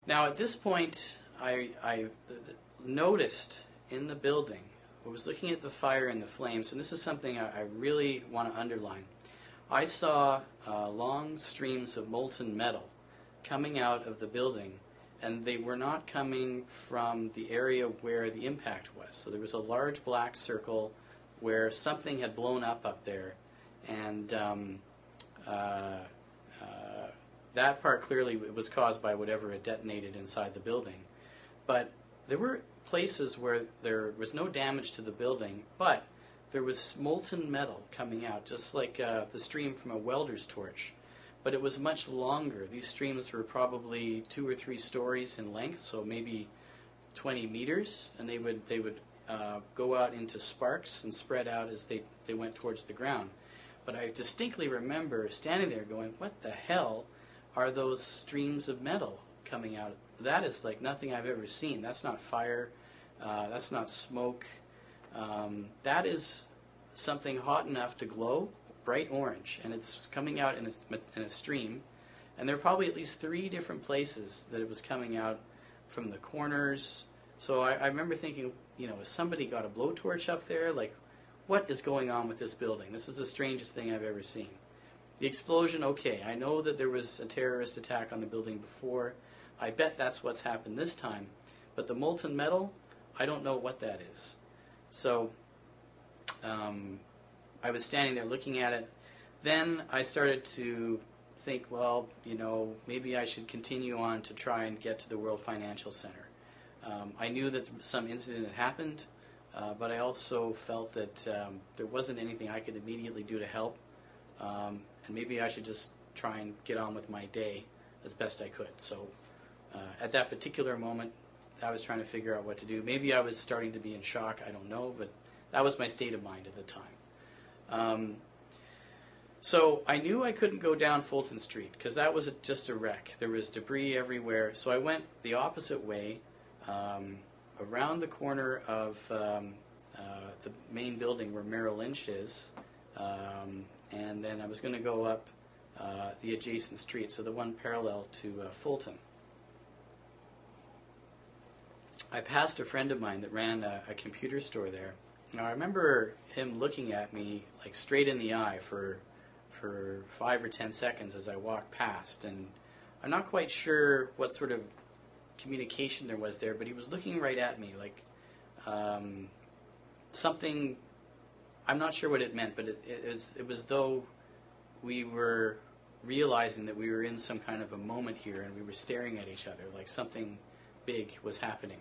Now at this point, I noticed in the building, I was looking at the fire and the flames, and this is something I really want to underline. I saw long streams of molten metal coming out of the building, and they were not coming from the area where the impact was. So there was a large black circle where something had blown up there, and that part clearly was caused by whatever had detonated inside the building. But there were places where there was no damage to the building, but there was molten metal coming out, just like the stream from a welder's torch. But it was much longer. These streams were probably 2 or 3 stories in length, so maybe 20 meters, and they would go out into sparks and spread out as they went towards the ground. But I distinctly remember standing there going, what the hell are those streams of metal coming out? That is like nothing I've ever seen. That's not fire. That's not smoke. That is something hot enough to glow bright orange, and it's coming out in a stream. And there are probably at least 3 different places that it was coming out from the corners. So I remember thinking, you know, has somebody got a blowtorch up there? Like, what is going on with this building? This is the strangest thing I've ever seen. The explosion, okay, I know that there was a terrorist attack on the building before. I bet that's what's happened this time. But the molten metal, I don't know what that is. So I was standing there looking at it. Then I started to think, well, you know, maybe I should continue on to try and get to the World Financial Center. I knew that some incident had happened, but I also felt that there wasn't anything I could immediately do to help. And maybe I should just try and get on with my day as best I could. So at that particular moment, I was trying to figure out what to do. Maybe I was starting to be in shock, I don't know, but that was my state of mind at the time. So I knew I couldn't go down Fulton Street because that was just a wreck. There was debris everywhere. So I went the opposite way, around the corner of the main building where Merrill Lynch is, and then I was going to go up the adjacent street, so the one parallel to Fulton. I passed a friend of mine that ran a computer store there. Now I remember him looking at me like straight in the eye for 5 or 10 seconds as I walked past, and I'm not quite sure what sort of communication there was there, but he was looking right at me like something. I'm not sure what it meant, but it was though we were realizing that we were in some kind of a moment here, and we were staring at each other like something big was happening.